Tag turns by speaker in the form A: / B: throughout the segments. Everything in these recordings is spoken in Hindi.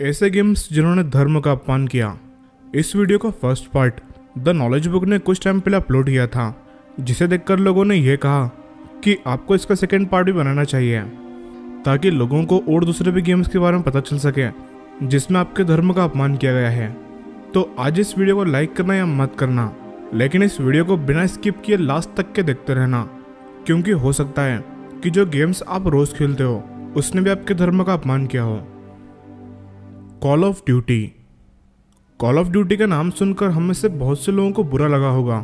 A: ऐसे गेम्स जिन्होंने धर्म का अपमान किया। इस वीडियो का first part the knowledge book ने कुछ टाइम पहले अपलोड किया था, जिसे देखकर लोगों ने यह कहा कि आपको इसका सेकेंड पार्ट भी बनाना चाहिए ताकि लोगों को और दूसरे भी गेम्स के बारे में पता चल सके जिसमें आपके धर्म का अपमान किया गया है। तो आज इस वीडियो को लाइक करना या मत करना, लेकिन इस वीडियो को बिना स्किप किए लास्ट तक के देखते रहना, क्योंकि हो सकता है कि जो गेम्स आप रोज खेलते हो उसने भी आपके धर्म का अपमान किया हो। Call of duty. Call of duty का नाम सुनकर हम में से बहुत से लोगों को बुरा लगा होगा,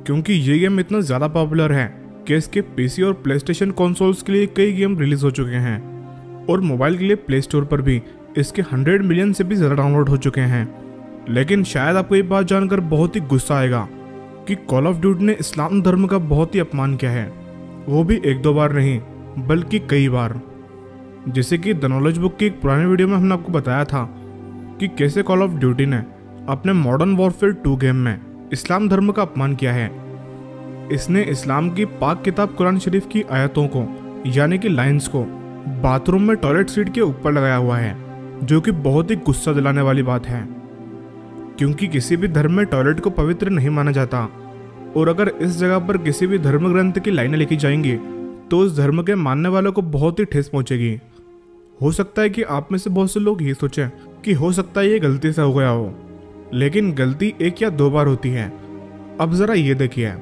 A: क्योंकि ये गेम इतना ज़्यादा पॉपुलर है कि इसके पीसी और प्लेस्टेशन कंसोल्स के लिए कई गेम रिलीज हो चुके हैं और मोबाइल के लिए प्ले स्टोर पर भी इसके 100 मिलियन से भी ज़्यादा डाउनलोड हो चुके हैं। लेकिन शायद आपको ये बात जानकर बहुत ही गुस्सा आएगा कि कॉल ऑफ ड्यूटी ने इस्लाम धर्म का बहुत ही अपमान किया है, वो भी एक दो बार नहीं बल्कि कई बार। जैसे कि द नॉलेज बुक की एक पुरानी वीडियो में हमने आपको बताया था कि कैसे कॉल ऑफ ड्यूटी ने अपने मॉडर्न वॉरफेयर 2 गेम में इस्लाम धर्म का अपमान किया है। इसने इस्लाम की पाक किताब कुरान शरीफ की आयतों को यानी कि लाइंस को बाथरूम में टॉयलेट सीट के ऊपर लगाया हुआ है, जो कि बहुत ही गुस्सा दिलाने वाली बात है, क्योंकि किसी भी धर्म में टॉयलेट को पवित्र नहीं माना जाता। और अगर इस जगह पर किसी भी धर्म ग्रंथ की लाइनें लिखी जाएंगी तो उस धर्म के मानने वालों को बहुत ही ठेस पहुंचेगी। हो सकता है कि आप में से बहुत से लोग ये सोचें कि हो सकता है ये गलती से हो गया हो, लेकिन गलती एक या दो बार होती है। अब जरा ये देखिए।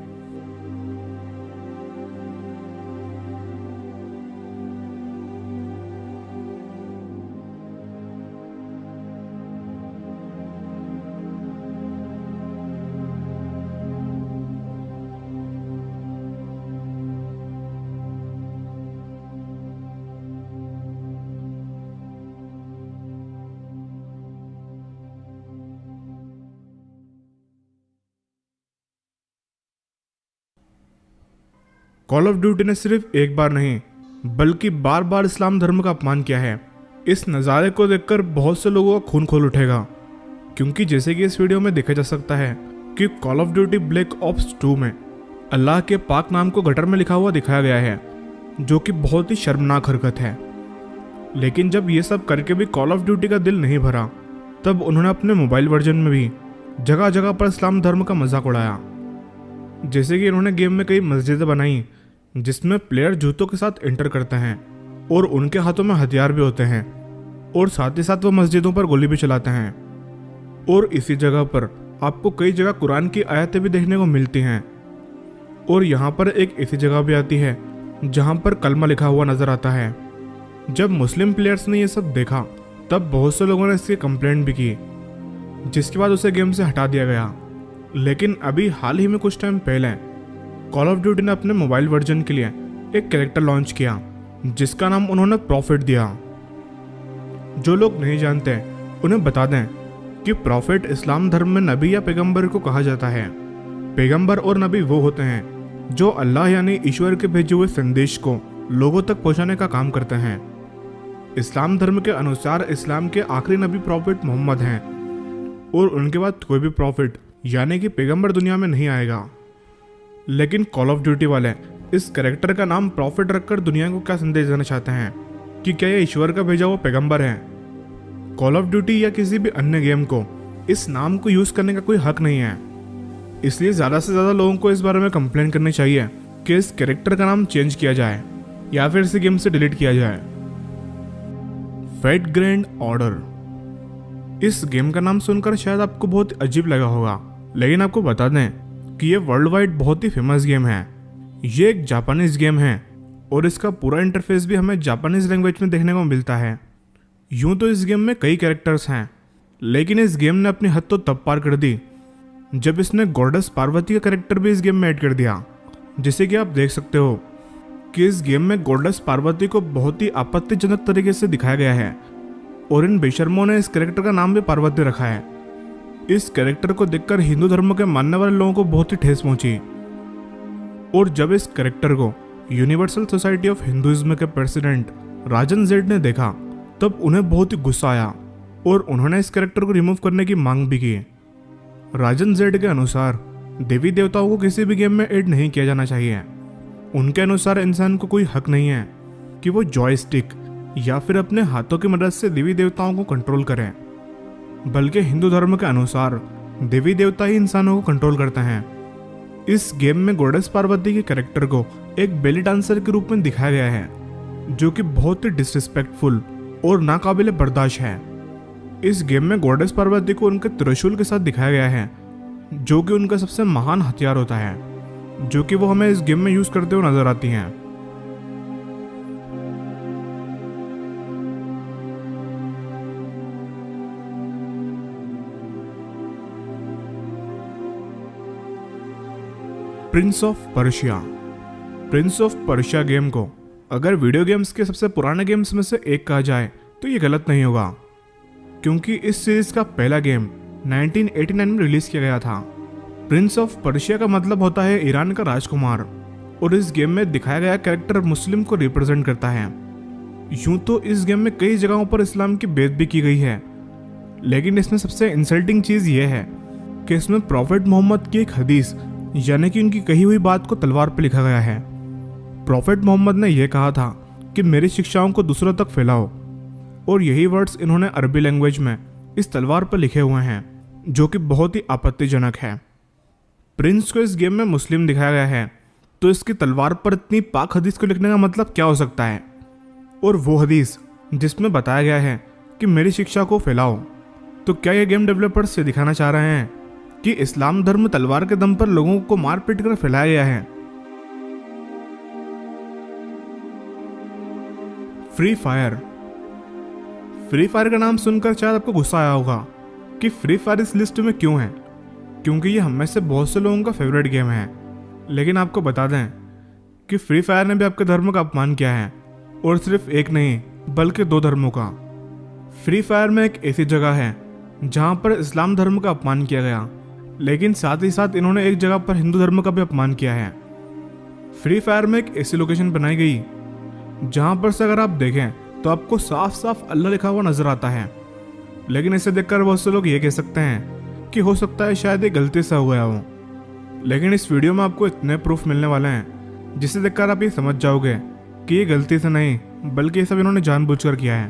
A: कॉल ऑफ ड्यूटी ने सिर्फ एक बार नहीं बल्कि बार बार इस्लाम धर्म का अपमान किया है। इस नज़ारे को देखकर बहुत से लोगों का खून खोल उठेगा, क्योंकि जैसे कि इस वीडियो में देखा जा सकता है कि call of duty black ops 2 में अल्लाह के पाक नाम को गटर में लिखा हुआ दिखाया गया है, जो कि बहुत ही शर्मनाक हरकत है। लेकिन जब ये सब करके भी कॉल ऑफ ड्यूटी का दिल नहीं भरा, तब उन्होंने अपने मोबाइल वर्जन में भी जगह जगह पर इस्लाम धर्म का मजाक उड़ाया। जैसे कि इन्होंने गेम में कई मस्जिदें बनाई जिसमें प्लेयर जूतों के साथ एंटर करते हैं और उनके हाथों में हथियार भी होते हैं, और साथ ही साथ वो मस्जिदों पर गोली भी चलाते हैं। और इसी जगह पर आपको कई जगह कुरान की आयतें भी देखने को मिलती हैं। और यहाँ पर एक ऐसी जगह भी आती है जहाँ पर कलमा लिखा हुआ नजर आता है। जब मुस्लिम प्लेयर्स ने ये सब देखा तब बहुत से लोगों ने इसकी कंप्लेंट भी की, जिसके बाद उसे गेम से हटा दिया गया। लेकिन अभी हाल ही में कुछ टाइम पहले कॉल ऑफ ड्यूटी ने अपने मोबाइल वर्जन के लिए एक कैरेक्टर लॉन्च किया जिसका नाम उन्होंने प्रॉफिट दिया। जो लोग नहीं जानते उन्हें बता दें कि प्रॉफिट इस्लाम धर्म में नबी या पैगंबर को कहा जाता है। पैगंबर और नबी वो होते हैं जो अल्लाह यानी ईश्वर के भेजे हुए संदेश को लोगों तक पहुंचाने का काम करते हैं। इस्लाम धर्म के अनुसार इस्लाम के आखिरी नबी प्रॉफिट मोहम्मद हैं और उनके बाद कोई भी प्रॉफिट यानी कि पैगंबर दुनिया में नहीं आएगा। लेकिन कॉल ऑफ ड्यूटी वाले इस कैरेक्टर का नाम प्रॉफिट रखकर दुनिया को क्या संदेश देना चाहते हैं कि क्या ये ईश्वर का भेजा हुआ पैगंबर है। कॉल ऑफ ड्यूटी या किसी भी अन्य गेम को इस नाम को यूज करने का कोई हक नहीं है, इसलिए ज्यादा से ज्यादा लोगों को इस बारे में कंप्लेन करनी चाहिए कि इस कैरेक्टर का नाम चेंज किया जाए या फिर इसे गेम से डिलीट किया जाए। Fate Grand Order. इस गेम का नाम सुनकर शायद आपको बहुत अजीब लगा होगा, लेकिन आपको बता दें कि ये वर्ल्ड वाइड बहुत ही फेमस गेम है। ये एक जापानीज गेम है और इसका पूरा इंटरफेस भी हमें जापानीज लैंग्वेज में देखने को मिलता है। यूं तो इस गेम में कई कैरेक्टर्स हैं, लेकिन इस गेम ने अपनी हद तो तब पार कर दी जब इसने गॉडेस पार्वती का कैरेक्टर भी इस गेम में ऐड कर दिया। जैसे कि आप देख सकते हो कि इस गेम में गॉडेस पार्वती को बहुत ही आपत्तिजनक तरीके से दिखाया गया है और इन बेशर्मों ने इस कैरेक्टर का नाम भी पार्वती रखा है। इस कैरेक्टर को देखकर हिंदू धर्म के मानने वाले लोगों को बहुत ही ठेस पहुंची, और जब इस कैरेक्टर को यूनिवर्सल सोसाइटी ऑफ हिंदुइज्म के प्रेसिडेंट राजन जेड ने देखा तब उन्हें बहुत ही गुस्सा आया और उन्होंने इस कैरेक्टर को रिमूव करने की मांग भी की। राजन जेड के अनुसार देवी देवताओं को किसी भी गेम में ऐड नहीं किया जाना चाहिए। उनके अनुसार इंसान को कोई हक नहीं है कि वो जॉयस्टिक या फिर अपने हाथों की मदद से देवी देवताओं को कंट्रोल करें, बल्कि हिंदू धर्म के अनुसार देवी देवता ही इंसानों को कंट्रोल करते हैं। इस गेम में गॉडेस पार्वती के कैरेक्टर को एक बेली डांसर के रूप में दिखाया गया है, जो कि बहुत ही डिसरिस्पेक्टफुल और नाकाबिले बर्दाश्त है। इस गेम में गॉडेस पार्वती को उनके त्रिशूल के साथ दिखाया गया है, जो कि उनका सबसे महान हथियार होता है, जो कि वो हमें इस गेम में यूज करते हुए नजर आती हैं। Prince of Persia. Prince of Persia game को अगर वीडियो गेम्स के सबसे पुराने गेम्स में से एक कहा जाए तो ये गलत नहीं होगा, क्योंकि इस सीरीज का पहला गेम 1989 में रिलीज किया गया था। प्रिंस ऑफ पर्शिया का मतलब होता है ईरान का राजकुमार, और इस गेम में दिखाया गया कैरेक्टर मुस्लिम को रिप्रेजेंट करता है। यूं तो इस गेम में कई जगहों पर इस्लाम की बेइज्जती भी की गई है, लेकिन इसमें सबसे इंसल्टिंग चीज ये है कि इसमें प्रॉफेट मोहम्मद की एक हदीस यानी कि उनकी कही हुई बात को तलवार पर लिखा गया है। प्रॉफेट मोहम्मद ने यह कहा था कि मेरी शिक्षाओं को दूसरों तक फैलाओ, और यही वर्ड्स इन्होंने अरबी लैंग्वेज में इस तलवार पर लिखे हुए हैं, जो कि बहुत ही आपत्तिजनक है। प्रिंस को इस गेम में मुस्लिम दिखाया गया है, तो इसकी तलवार पर इतनी पाक हदीस को लिखने का मतलब क्या हो सकता है? और वो हदीस जिसमें बताया गया है कि मेरी शिक्षा को फैलाओ। तो क्या ये गेम डेवलपर्स से दिखाना चाह रहे हैं कि इस्लाम धर्म तलवार के दम पर लोगों को मार पीट कर फैलाया गया है? Free fire. फ्री फायर का नाम सुनकर शायद आपको गुस्सा आया होगा कि फ्री फायर इस लिस्ट में क्यों है, क्योंकि ये हम में से बहुत से लोगों का फेवरेट गेम है। लेकिन आपको बता दें कि फ्री फायर ने भी आपके धर्म का अपमान किया है, और सिर्फ एक नहीं बल्कि 2 धर्मों का। फ्री फायर में एक ऐसी जगह है जहां पर इस्लाम धर्म का अपमान किया गया, लेकिन साथ ही साथ इन्होंने एक जगह पर हिंदू धर्म का भी अपमान किया है। फ्री फायर में एक ऐसी लोकेशन बनाई गई जहां पर से अगर आप देखें तो आपको साफ साफ अल्लाह लिखा हुआ नजर आता है, लेकिन इसे देखकर बहुत से लोग ये कह सकते हैं कि हो सकता है शायद ये गलती से हो गया हो। लेकिन इस वीडियो में आपको इतने प्रूफ मिलने वाले हैं जिसे देखकर आप ये समझ जाओगे कि ये गलती से नहीं बल्कि ये सब इन्होंने जानबूझकर किया है।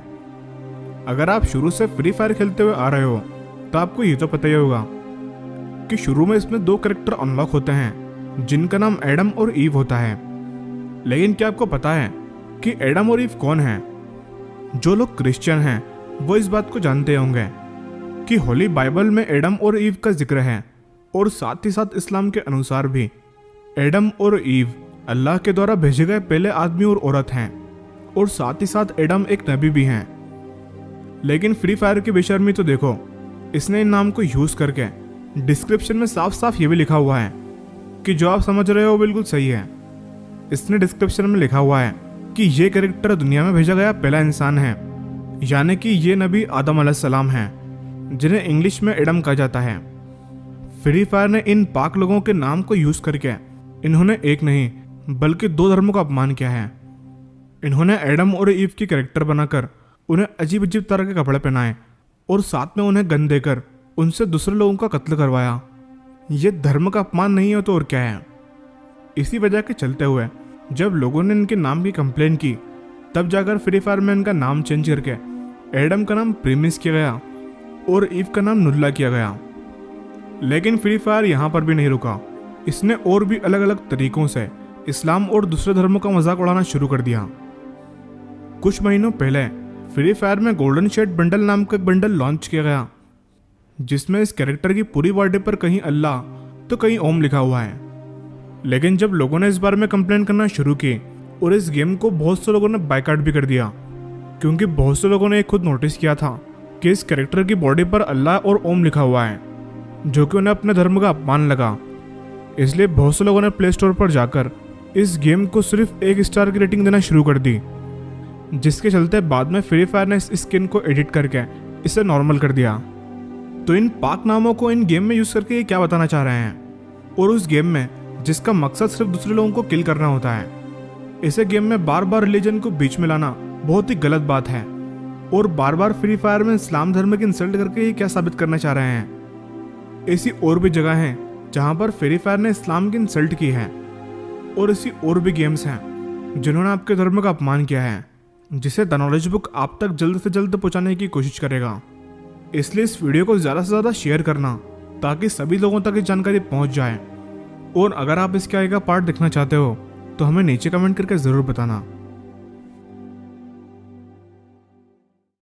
A: अगर आप शुरू से फ्री फायर खेलते हुए आ रहे हो तो आपको ये तो पता ही होगा कि शुरू में इसमें 2 कैरेक्टर अनलॉक होते हैं जिनका नाम एडम और ईव होता है। लेकिन क्या आपको पता है कि एडम और ईव कौन है? जो लोग क्रिश्चियन हैं वो इस बात को जानते होंगे कि होली बाइबल में एडम और ईव का जिक्र है, और साथ ही साथ इस्लाम के अनुसार भी एडम और ईव अल्लाह के द्वारा भेजे गए पहले आदमी और औरत हैं, और साथ ही साथ एडम एक नबी भी हैं। लेकिन फ्री फायर की बेशर्मी तो देखो, इसने इन नाम को यूज करके डिस्क्रिप्शन में साफ साफ ये भी लिखा हुआ है कि जो आप समझ रहे हो बिल्कुल सही है। इसने डिस्क्रिप्शन में लिखा हुआ है कि ये कैरेक्टर दुनिया में भेजा गया पहला इंसान है, यानी कि ये नबी आदम अलैहिस्सलाम हैं, जिन्हें इंग्लिश में एडम कहा जाता है। फ्री फायर ने इन पाक लोगों के नाम को यूज करके इन्होंने एक नहीं बल्कि 2 धर्मों का अपमान किया है। इन्होंने एडम और ईव की कैरेक्टर बनाकर उन्हें अजीब अजीब तरह के कपड़े पहनाए, और साथ में उन्हें गन देकर उनसे दूसरे लोगों का कत्ल करवाया। ये धर्म का अपमान नहीं हो तो और क्या है? इसी वजह के चलते हुए जब लोगों ने इनके नाम की कंप्लेन की, तब जाकर फ्री फायर में इनका नाम चेंज करके एडम का नाम प्रीमिस किया गया और ईव का नाम नुल्ला किया गया। लेकिन फ्री फायर यहाँ पर भी नहीं रुका, इसने और भी अलग अलग तरीकों से इस्लाम और दूसरे धर्मों का मजाक उड़ाना शुरू कर दिया। कुछ महीनों पहले फ्री फायर में गोल्डन शेड बंडल नाम का एक बंडल लॉन्च किया गया, जिसमें इस कैरेक्टर की पूरी बॉडी पर कहीं अल्लाह तो कहीं ओम लिखा हुआ है। लेकिन जब लोगों ने इस बारे में कंप्लेन करना शुरू की और इस गेम को बहुत से लोगों ने बायकॉट भी कर दिया, क्योंकि बहुत से लोगों ने खुद नोटिस किया था कि इस कैरेक्टर की बॉडी पर अल्लाह और ओम लिखा हुआ है, जो कि उन्हें अपने धर्म का अपमान लगा। इसलिए बहुत से लोगों ने प्ले स्टोर पर जाकर इस गेम को सिर्फ 1 स्टार की रेटिंग देना शुरू कर दी, जिसके चलते बाद में फ्री फायर ने इस स्किन को एडिट करके इसे नॉर्मल कर दिया। तो इन पाक नामों को इन गेम में यूज करके ये क्या बताना चाह रहे हैं? और उस गेम में जिसका मकसद सिर्फ दूसरे लोगों को किल करना होता है, इसे गेम में बार बार रिलीजन को बीच में लाना बहुत ही गलत बात है। और बार बार फ्री फायर में इस्लाम धर्म की इंसल्ट करके ये क्या साबित करना चाह रहे हैं? ऐसी और भी जगह हैं जहां पर फ्री फायर ने इस्लाम की इंसल्ट की है, और ऐसी और भी गेम्स हैं जिन्होंने आपके धर्म का अपमान किया है। जिसे द नॉलेज बुक आप तक जल्द से जल्द पहुंचाने की कोशिश करेगा। इसलिए इस वीडियो को ज़्यादा से ज़्यादा शेयर करना ताकि सभी लोगों तक ये जानकारी पहुंच जाए। और अगर आप इसके आगे का पार्ट देखना चाहते हो तो हमें नीचे कमेंट करके ज़रूर बताना।